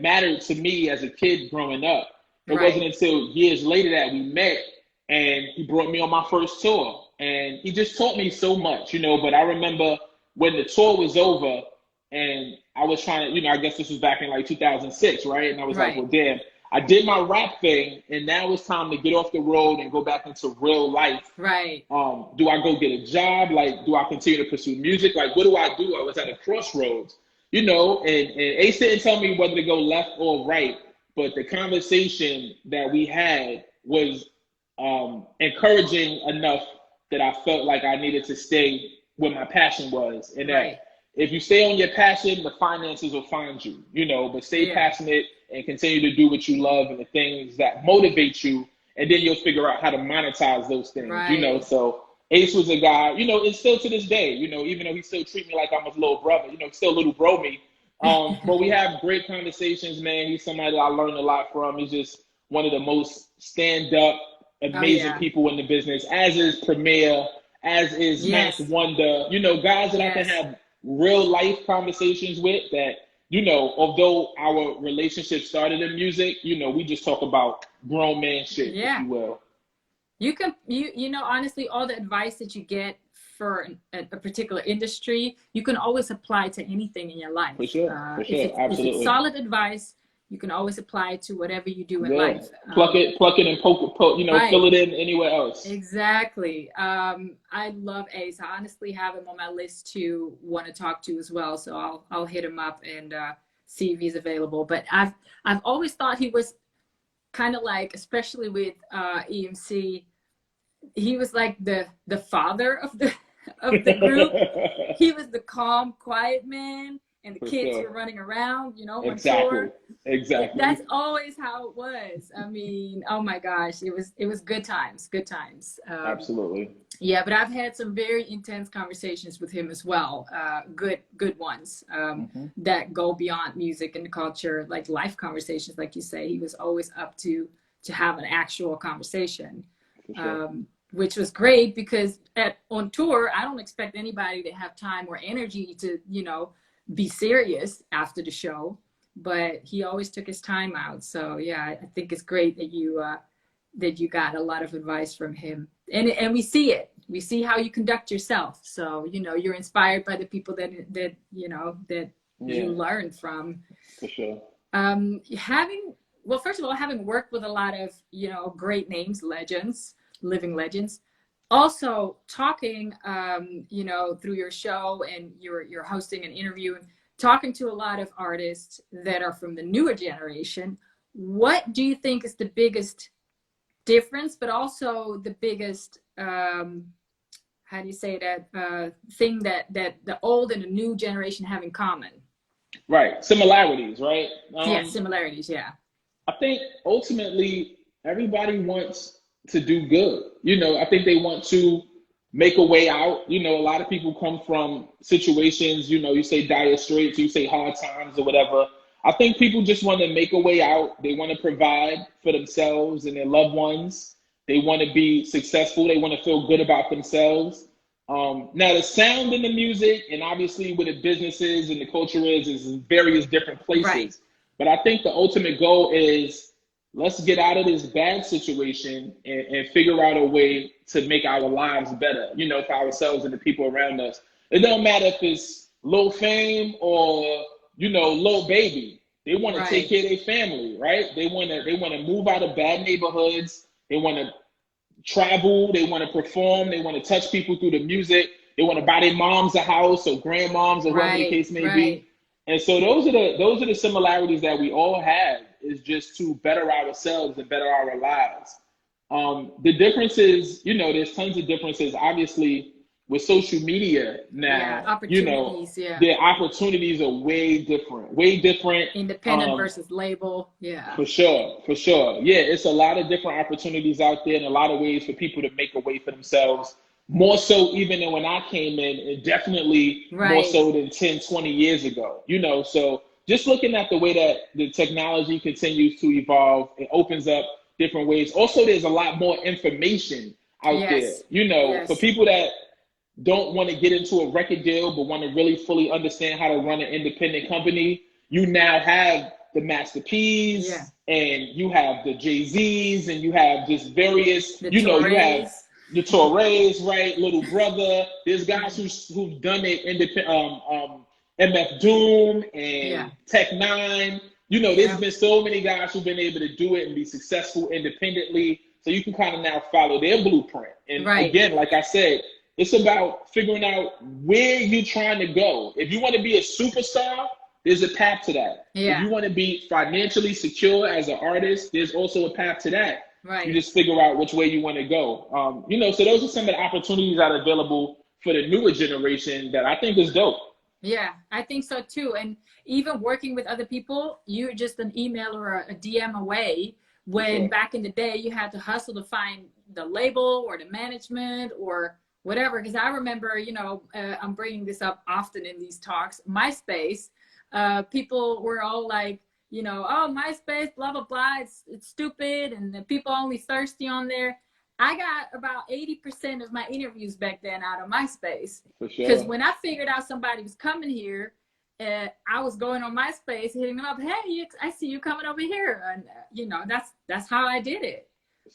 mattered to me as a kid growing up. It wasn't until years later that we met and he brought me on my first tour. And he just taught me so much, you know, but I remember when the tour was over and I was trying to, you know, I guess this was back in like 2006, right? And I was like, well, damn, I did my rap thing and now it's time to get off the road and go back into real life. Do I go get a job? Like, do I continue to pursue music? Like, what do I do? I was at a crossroads, you know, and Ace didn't tell me whether to go left or right, but the conversation that we had was encouraging enough that I felt like I needed to stay where my passion was, and that if you stay on your passion, the finances will find you, you know, but stay passionate and continue to do what you love and the things that motivate you, and then you'll figure out how to monetize those things, you know. So Ace was a guy, you know, and still to this day, you know, even though he still treat me like I'm his little brother, you know, still little bro me, but we have great conversations, man. He's somebody that I learned a lot from. He's just one of the most stand-up, amazing people in the business, as is Premier, as is Max Wonder, you know, guys that I can have real life conversations with that, you know, although our relationship started in music, you know, we just talk about grown man shit, if you will. You know, honestly, all the advice that you get for a particular industry, you can always apply to anything in your life. For sure, absolutely. If it's solid advice, you can always apply it to whatever you do in life. Pluck it and poke, you know, fill it in anywhere else. Exactly. I love Ace. I honestly have him on my list to want to talk to as well. So I'll hit him up and see if he's available. But I've always thought he was kind of like, especially with EMC, he was like the father of the group. He was the calm, quiet man. And the kids were running around, you know, on tour. Exactly. That's always how it was. I mean, oh my gosh, it was good times. Absolutely. Yeah, but I've had some very intense conversations with him as well. Good ones that go beyond music and the culture, like life conversations, like you say. He was always up to have an actual conversation. Which was great because on tour, I don't expect anybody to have time or energy to, you know, be serious after the show, but he always took his time out. So yeah, I think it's great that you got a lot of advice from him, and we see it. We see how you conduct yourself. So you know, you're inspired by the people that you know that you learn from. For sure. First of all, having worked with a lot of, you know, great names, legends, living legends. Also talking, you know, through your show and you're hosting an interview and talking to a lot of artists that are from the newer generation. What do you think is the biggest difference, but also the biggest, how do you say that, thing that the old and the new generation have in common? Right. Similarities, right? Similarities. Yeah. I think ultimately everybody wants to do good. You know, I think they want to make a way out. You know, a lot of people come from situations, you know, you say dire straits, you say hard times or whatever. I think people just want to make a way out. They want to provide for themselves and their loved ones. They want to be successful. They want to feel good about themselves. Now the sound in the music and obviously where the businesses and the culture is in various different places. Right. But I think the ultimate goal is let's get out of this bad situation and figure out a way to make our lives better, you know, for ourselves and the people around us. It don't matter if it's Lil Fame or, you know, Lil Baby. They want to take care of their family, right? They want to move out of bad neighborhoods. They want to travel. They want to perform. They want to touch people through the music. They want to buy their moms a house or grandmoms or whatever the case may be. And so those are the similarities that we all have, is just to better ourselves and better our lives. The difference is, you know, there's tons of differences. Obviously, with social media now, you know, the opportunities are way different. Independent versus label, For sure. Yeah, it's a lot of different opportunities out there and a lot of ways for people to make a way for themselves. More so even than when I came in, and definitely more so than 10, 20 years ago, you know. So just looking at the way that the technology continues to evolve, it opens up different ways. Also, there's a lot more information out there, you know, for people that don't want to get into a record deal but want to really fully understand how to run an independent company. You now have the Master P's and you have the Jay-Z's and you have just various, you know, you have the Toraes, right? Little Brother. There's guys who've done it independent, MF Doom and Tech Nine. You know, there's been so many guys who've been able to do it and be successful independently. So you can kind of now follow their blueprint. And again, like I said, it's about figuring out where you're trying to go. If you want to be a superstar, there's a path to that. If you want to be financially secure as an artist, there's also a path to that. You just figure out which way you want to go. You know, so those are some of the opportunities that are available for the newer generation that I think is dope. Yeah, I think so too. And even working with other people, you're just an email or a DM away. When back in the day, you had to hustle to find the label or the management or whatever. Because I remember, you know, I'm bringing this up often in these talks, MySpace, people were all like, you know, oh, MySpace, blah, blah, blah, it's stupid, and the people only thirsty on there. I got about 80% of my interviews back then out of MySpace. Because when I figured out somebody was coming here, I was going on MySpace, hitting them up, hey, I see you coming over here. And, you know, that's how I did it.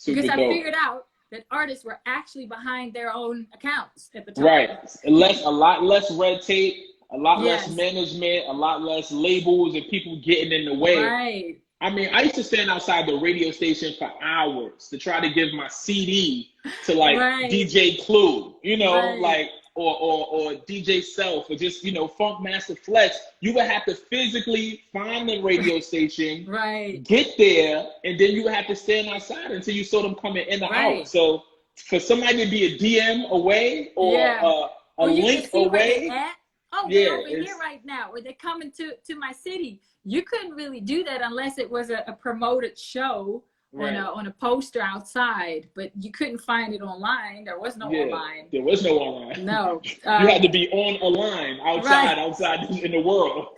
Because I figured out that artists were actually behind their own accounts at the time. A lot less red tape, a lot less management, a lot less labels and people getting in the way. I mean, I used to stand outside the radio station for hours to try to give my CD to like DJ Clue, you know, like, or DJ Self, or just, you know, Funk Master Flex. You would have to physically find the radio station, get there, and then you would have to stand outside until you saw them coming in or out. So for somebody to be a DM away or a link away, they're over here right now, or they're coming to my city. You couldn't really do that unless it was a promoted show on a poster outside, but you couldn't find it online. There was no online. There was no online. No. You had to be on a line outside in the world.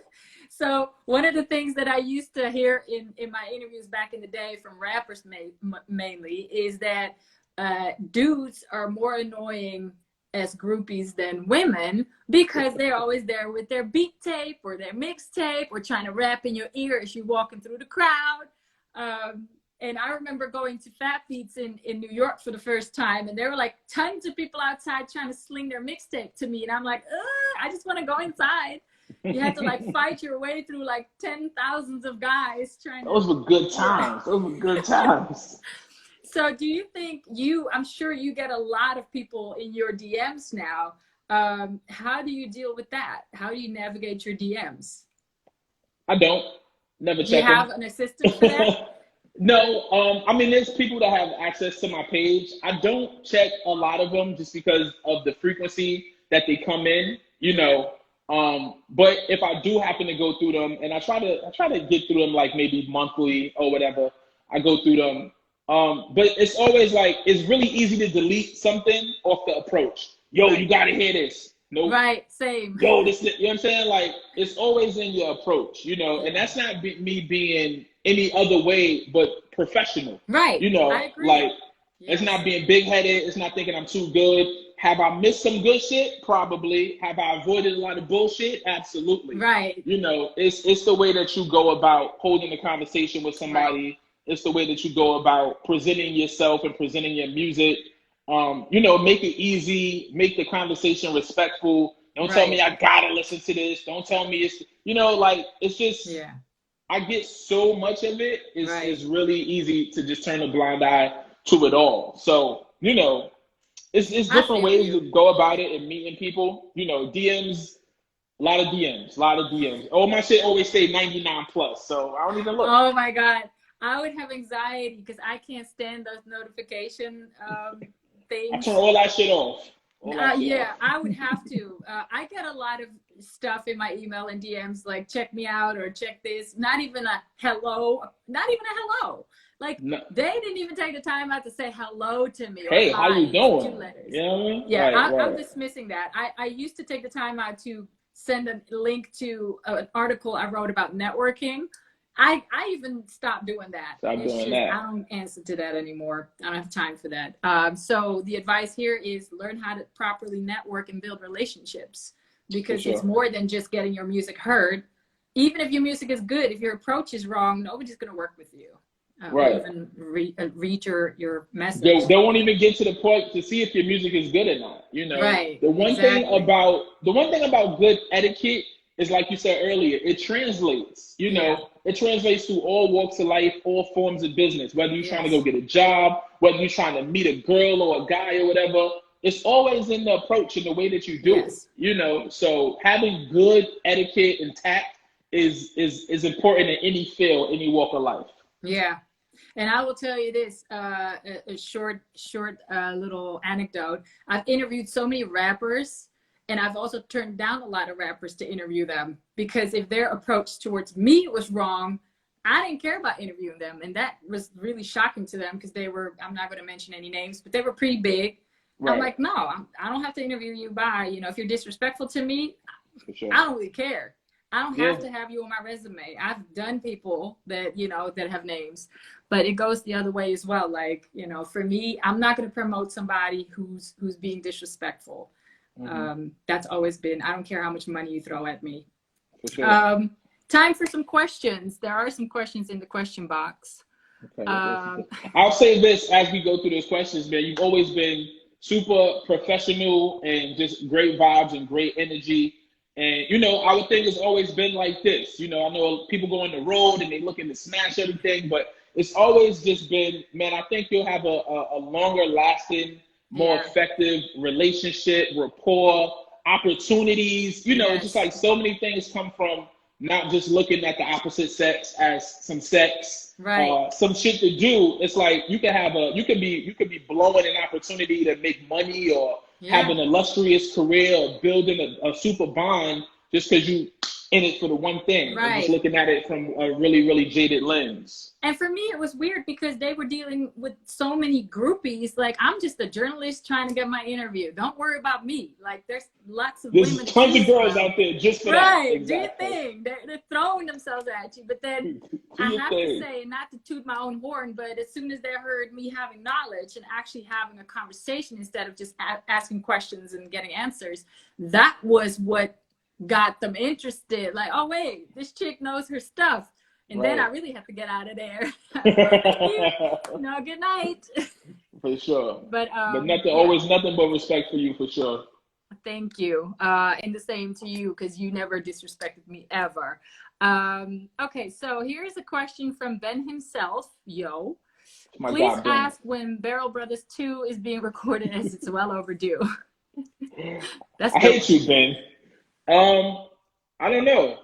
So one of the things that I used to hear in my interviews back in the day from rappers mainly is that dudes are more annoying as groupies than women because they're always there with their beat tape or their mixtape or trying to rap in your ear as you're walking through the crowd. And I remember going to Fat Beats in New York for the first time, and there were like tons of people outside trying to sling their mixtape to me. And I'm like, I just want to go inside. You had to like fight your way through like 10,000s of guys trying to... Those were good times. Those were good times. So do you think I'm sure you get a lot of people in your DMs now. How do you deal with that? How do you navigate your DMs? I don't. Never check them. Do you have an assistant for that? No. I mean, there's people that have access to my page. I don't check a lot of them just because of the frequency that they come in, you know. But if I do happen to go through them, and I try to get through them like maybe monthly or whatever, I go through them. But it's always like, it's really easy to delete something off the approach. Yo, you gotta hear this. Nope. Right, same. Yo, you know what I'm saying? Like, it's always in your approach, you know, and that's not me being any other way but professional. Right. You know, I agree. like, it's not being big-headed. It's not thinking I'm too good. have I missed some good shit? Probably. Have I avoided a lot of bullshit? Absolutely. Right. You know, it's the way that you go about holding a conversation with somebody. Right. It's the way that you go about presenting yourself and presenting your music. You know, make it easy, make the conversation respectful. Don't tell me I gotta listen to this. Don't tell me it's, you know, like, it's just, I get so much of it. It's really easy to just turn a blind eye to it all. So, you know, it's different ways to go about it and meeting people. You know, DMs, a lot of DMs. Oh, my shit always stay 99 plus, so I don't even look. Oh my God. I would have anxiety because I can't stand those notification things. I turn all that shit off. I would have to. I get a lot of stuff in my email and DMs like check me out or check this. Not even a hello. Not even a hello. Like they didn't even take the time out to say hello to me. Or hey, how you doing? 2 letters. You know what I mean? Yeah, I'm dismissing that. I used to take the time out to send a link to an article I wrote about networking. I even stopped doing that. I don't answer to that anymore. I don't have time for that. So the advice here is learn how to properly network and build relationships, because it's more than just getting your music heard. Even if your music is good, if your approach is wrong, nobody's going to work with you. Even read your message. They won't even get to the point to see if your music is good or not. You know, the one thing about good etiquette is, like you said earlier, it translates. You know, it translates to all walks of life, all forms of business. Whether you're trying to go get a job, whether you're trying to meet a girl or a guy or whatever, it's always in the approach and the way that you do it. You know, so having good etiquette and tact is important in any field, any walk of life. Yeah. And I will tell you this, a short little anecdote. I've interviewed so many rappers, and I've also turned down a lot of rappers to interview them, because if their approach towards me was wrong, I didn't care about interviewing them. And that was really shocking to them, because they were, I'm not going to mention any names, but they were pretty big. I'm like, no, I don't have to interview you by, you know, if you're disrespectful to me, I don't really care. I don't have to have you on my resume. I've done people that, you know, that have names, but it goes the other way as well. Like, you know, for me, I'm not going to promote somebody who's being disrespectful. That's always been, I don't care how much money you throw at me. For sure. Time for some questions. There are some questions in the question box. Okay. I'll say this as we go through those questions, man. You've always been super professional and just great vibes and great energy. And, you know, our thing has always been like this. You know, I know people go on the road and they looking to smash everything, but it's always just been, man, I think you'll have a longer lasting, more effective relationship, rapport, opportunities. You know, just like so many things come from not just looking at the opposite sex as some sex, some shit to do. It's like you could be blowing an opportunity to make money or have an illustrious career or building a super bond just because you in it for the one thing. And just looking at it from a really, really jaded lens. And for me, it was weird because they were dealing with so many groupies. Like, I'm just a journalist trying to get my interview. Don't worry about me. Like, there's lots of women. There's tons of girls out there just for that. Exactly. Do your thing. They're throwing themselves at you. But then I have to say, not to toot my own horn, but as soon as they heard me having knowledge and actually having a conversation instead of just asking questions and getting answers, that was what got them interested. Like, oh wait, this chick knows her stuff. And then I really have to get out of there. No, good night. For sure. But nothing, always nothing but respect for you, for sure. Thank you. And the same to you, because you never disrespected me ever. Okay, so here's a question from Ben himself. Yo. Please ask when Barrel Brothers 2 is being recorded, as it's well overdue. I hate you, Ben. I don't know.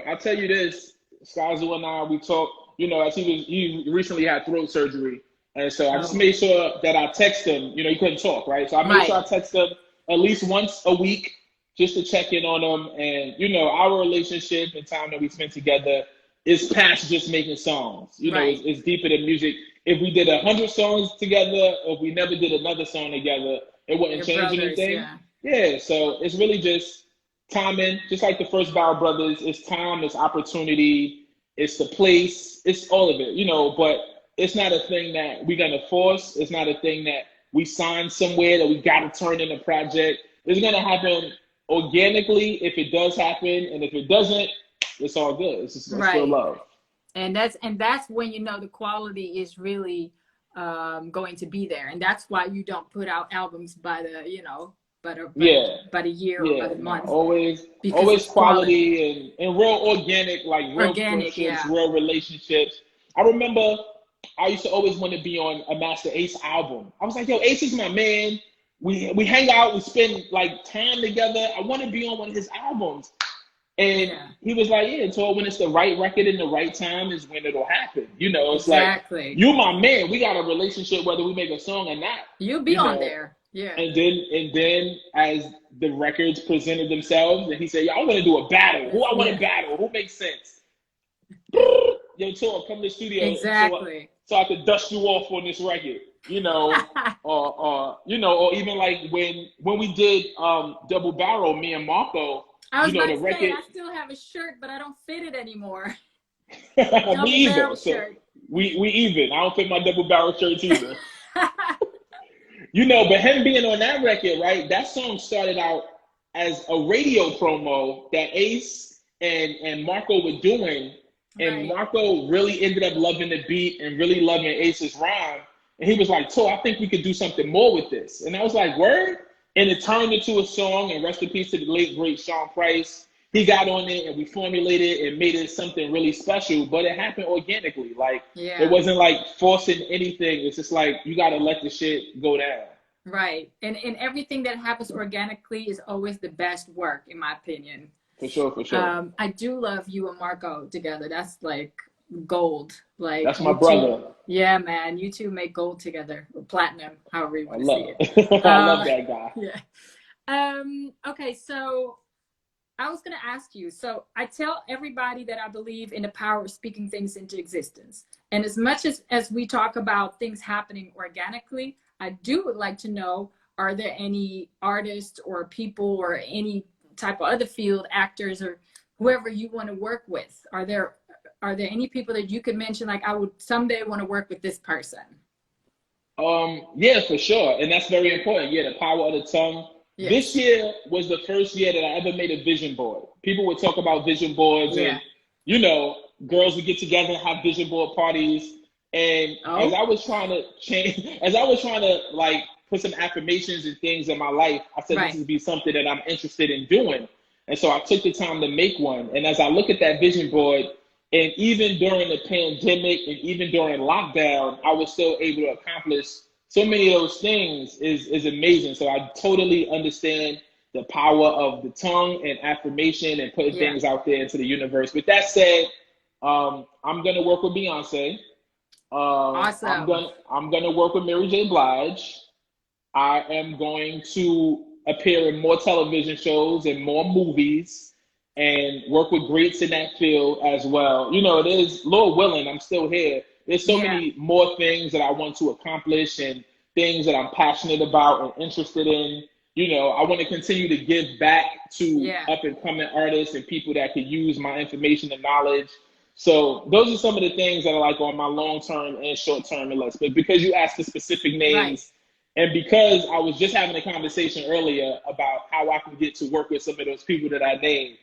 I'll tell you this. Skazu and I, we talked, you know, as he recently had throat surgery. And so I just made sure that I text him. You know, he couldn't talk, right? So I made sure I text him at least once a week just to check in on him. And, you know, our relationship and time that we spent together is past just making songs. You know, it's deeper than music. If we did 100 songs together, or if we never did another song together, it wouldn't change anything. Yeah, so it's really just timing, just like the first Barrel Brothers. It's time, it's opportunity, it's the place, it's all of it, you know, but it's not a thing that we're going to force. It's not a thing that we signed somewhere that we got to turn in a project. It's going to happen organically if it does happen. And if it doesn't, it's all good. It's still love. And that's when you know the quality is really going to be there. And that's why you don't put out albums by the, you know, by a year or by the month. Always quality and real organic, like real friendships, real relationships. I remember I used to always want to be on a Master Ace album. I was like, yo, Ace is my man. We hang out, we spend like time together. I want to be on one of his albums. And he was like, yeah, so when it's the right record in the right time is when it'll happen. You know, it's like, you my man. We got a relationship whether we make a song or not. You'll be on there. Yeah. And then as the records presented themselves, and he said, yo, I want to do a battle. Who I want to battle? Who makes sense? Yo, Tor, come to the studio. Exactly. So I could dust you off on this record. You know, or even like when we did Double Barrel, me and Marco. I was about to say, I still have a shirt, but I don't fit it anymore. Me either. So we even. I don't fit my Double Barrel shirts either. You know, but him being on that record, right? That song started out as a radio promo that Ace and Marco were doing, and Marco really ended up loving the beat and really loving Ace's rhyme. And he was like, Tor, I think we could do something more with this. And I was like, word? And it turned into a song, and rest in peace to the late, great Sean Price. He got on it, and we formulated and made it something really special, but it happened organically. Like, it wasn't like forcing anything. It's just like, you got to let the shit go down. Right. And everything that happens organically is always the best work, in my opinion. For sure. I do love you and Marco together. That's like gold. Like, that's my brother. Yeah, man. You two make gold together, or platinum, however you want to see it. I love that guy. Yeah. Okay, so I was going to ask you. So I tell everybody that I believe in the power of speaking things into existence. And as much as we talk about things happening organically, I do like to know, are there any artists or people or any type of other field actors or whoever you want to work with? Are there any people that you could mention, like, I would someday want to work with this person? Yeah, for sure. And that's very important. Yeah, the power of the tongue. Yes. This year was the first year that I ever made a vision board. People would talk about vision boards and, you know, girls would get together and have vision board parties. And as I was trying to like put some affirmations and things in my life, I said, this would be something that I'm interested in doing. And so I took the time to make one. And as I look at that vision board, and even during the pandemic and even during lockdown, I was still able to accomplish so many of those things is amazing. So I totally understand the power of the tongue and affirmation and putting things out there into the universe. With that said, I'm going to work with Beyonce. Awesome. I'm going to work with Mary J. Blige. I am going to appear in more television shows and more movies, and work with greats in that field as well. You know, it is, Lord willing, I'm still here. There's so many more things that I want to accomplish and things that I'm passionate about and interested in. You know, I want to continue to give back to up and coming artists and people that could use my information and knowledge. So those are some of the things that are like on my long-term and short-term list. But because you asked for specific names, and because I was just having a conversation earlier about how I can get to work with some of those people that I named,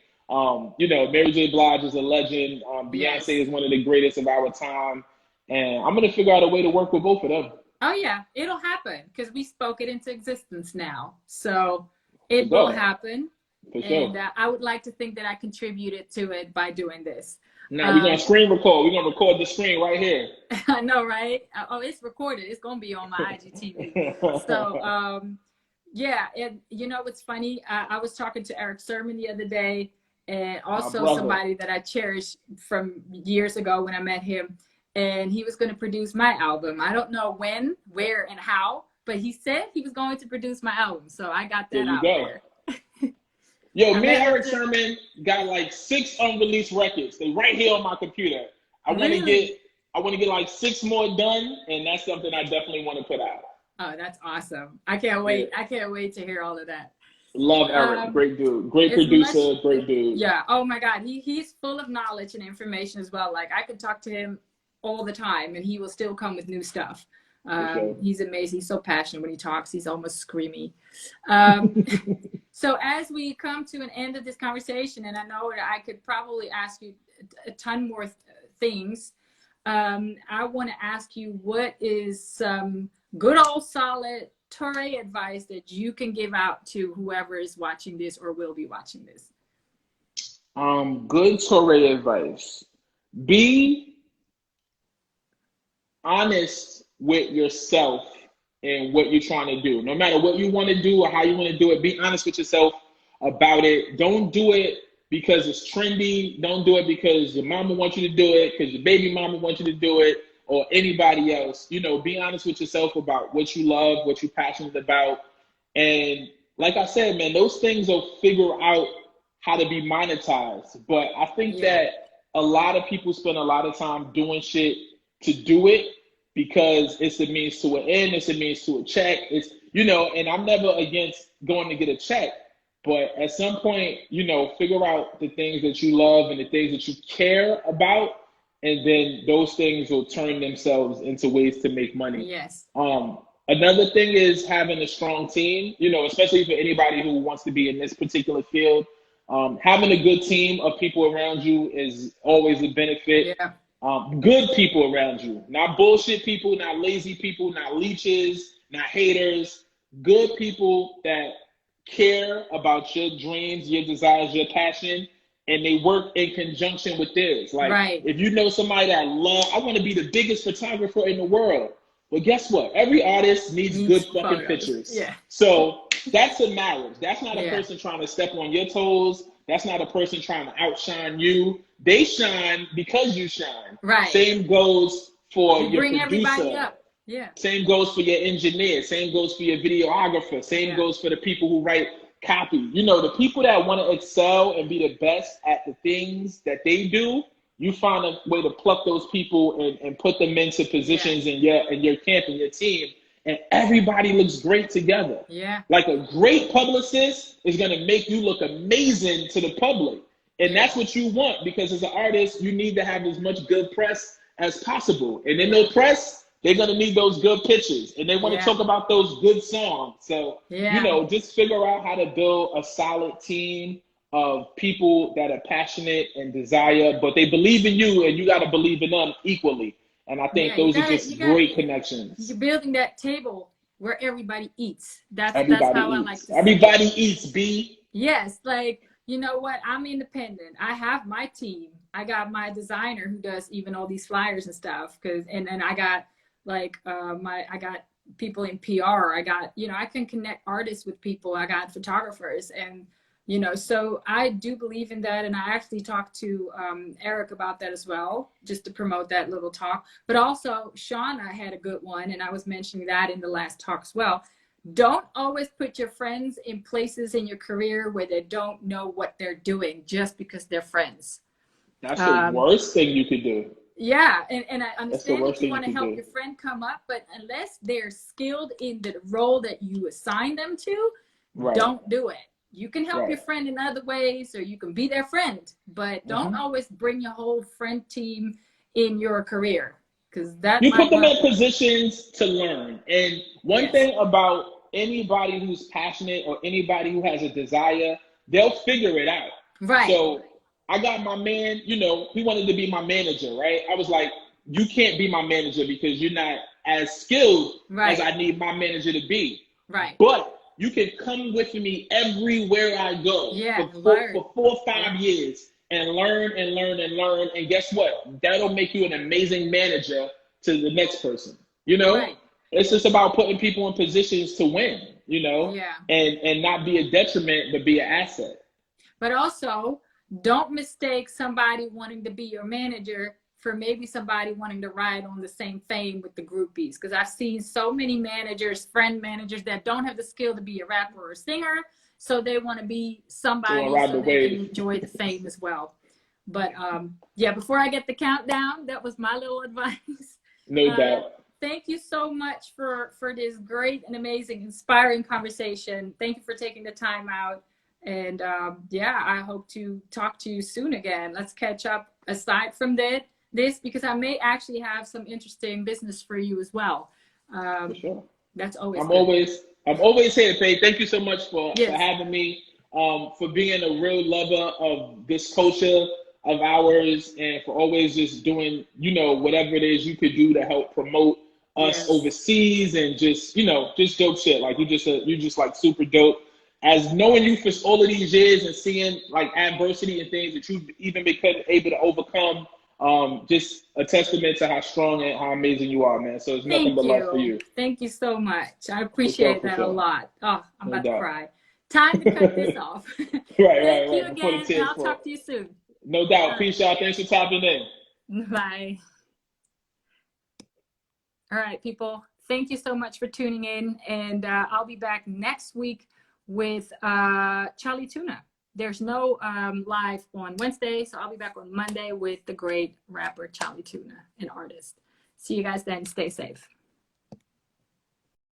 you know, Mary J. Blige is a legend. Beyonce is one of the greatest of our time. And I'm going to figure out a way to work with both of them. Oh, yeah. It'll happen because we spoke it into existence now. So it will happen. And I would like to think that I contributed to it by doing this. Now we're going to screen record. We're going to record the screen right here. I know, right? Oh, it's recorded. It's going to be on my IGTV. So, yeah. And you know what's funny? I was talking to Eric Sermon the other day, and also somebody that I cherish from years ago when I met him. And he was going to produce my album. I don't know when, where, and how, but he said he was going to produce my album. So I got that out there. Yo, me and Eric Sermon got like 6 unreleased records. They right here on my computer. I want to get like 6 more done, and that's something I definitely want to put out. Oh, that's awesome. I can't wait. I can't wait to hear all of that. Love Eric. Great dude. Great producer. Great dude. Yeah. Oh my God. He's full of knowledge and information as well. Like I could talk to him all the time and he will still come with new stuff. Sure. He's amazing. He's so passionate when he talks. He's almost screamy. So as we come to an end of this conversation, and I know that I could probably ask you a ton more things, I want to ask you, what is some good old solid Torae advice that you can give out to whoever is watching this or will be watching this? Good Torae advice. Be honest with yourself and what you're trying to do. No matter what you want to do or how you want to do it, be honest with yourself about it. Don't do it because it's trendy. Don't do it because your mama wants you to do it, because your baby mama wants you to do it, or anybody else. You know, be honest with yourself about what you love, what you're passionate about. And like I said, man, those things will figure out how to be monetized. But I think that a lot of people spend a lot of time doing shit to do it, because it's a means to an end, it's a means to a check. It's, you know, and I'm never against going to get a check, but at some point, you know, figure out the things that you love and the things that you care about, and then those things will turn themselves into ways to make money. Yes. Another thing is having a strong team, you know, especially for anybody who wants to be in this particular field. Having a good team of people around you is always a benefit. Yeah. Good people around you, not bullshit people, not lazy people, not leeches, not haters. Good people that care about your dreams, your desires, your passion, and they work in conjunction with theirs. Like, if you know somebody that I want to be the biggest photographer in the world. Well, guess what? Every artist needs good fucking pictures. Yeah. So that's a marriage. That's not a person trying to step on your toes. That's not a person trying to outshine you. They shine because you shine. Right. Same goes for your bring producer. Everybody up. Yeah. Same goes for your engineer. Same goes for your videographer. Same goes for the people who write copy. You know, the people that want to excel and be the best at the things that they do, you find a way to pluck those people and put them into positions in your camp and your team, and everybody looks great together. Yeah. Like, a great publicist is going to make you look amazing to the public. And that's what you want, because as an artist, you need to have as much good press as possible. And in the press, they're going to need those good pictures, and they want to talk about those good songs. So, you know, just figure out how to build a solid team of people that are passionate and desire, but they believe in you, and you got to believe in them equally. And I think those are just great connections. You're building that table where everybody eats. That's how I like to say it. Everybody eats, B. Yes, like, you know what? I'm independent. I have my team. I got my designer who does even all these flyers and stuff. And then I got like I got people in PR. I got, you know, I can connect artists with people. I got photographers, and you know, so I do believe in that. And I actually talked to Eric about that as well, just to promote that little talk. But also Shauna had a good one, and I was mentioning that in the last talk as well. Don't always put your friends in places in your career where they don't know what they're doing just because they're friends. That's the worst thing you could do. Yeah, and I understand that you want to help your friend come up, but unless they're skilled in the role that you assign them to, don't do it. You can help your friend in other ways, or you can be their friend, but don't always bring your whole friend team in your career, because that you put them in positions to learn. And one thing about anybody who's passionate or anybody who has a desire, they'll figure it out. Right. So I got my man, you know, he wanted to be my manager, right? I was like, you can't be my manager because you're not as skilled as I need my manager to be. Right. But you can come with me everywhere I go for 4 or 5 years and learn and learn and learn. And guess what? That'll make you an amazing manager to the next person. You know, it's just about putting people in positions to win, you know, and not be a detriment, but be an asset. But also, don't mistake somebody wanting to be your manager for maybe somebody wanting to ride on the same fame with the groupies. Because I've seen so many managers, friend managers, that don't have the skill to be a rapper or a singer, so they want to be somebody so they can enjoy the fame as well. But yeah, before I get the countdown, that was my little advice. No doubt. Thank you so much for this great and amazing, inspiring conversation. Thank you for taking the time out. And yeah, I hope to talk to you soon again. Let's catch up aside from this, because I may actually have some interesting business for you as well. For sure. That's always I'm always here, Faye. Thank you so much for having me, for being a real lover of this culture of ours, and for always just doing, whatever it is you could do to help promote us overseas, and just, just dope shit. Like, you just like super dope. As knowing you for all of these years and seeing like adversity and things that you've even been able to overcome, just a testament to how strong and how amazing you are, man. So it's nothing but love for you. Thank you so much. I appreciate that a lot. Oh, I'm about to cry. Time to cut this off. Thank you again, and I'll talk to you soon. No doubt. Peace out. Thanks for tapping in. Bye. All right, people. Thank you so much for tuning in, and I'll be back next week with Charlie Tuna. There's no live on Wednesday, so I'll be back on Monday with the great rapper Charlie Tuna, an artist. See you guys then. Stay safe.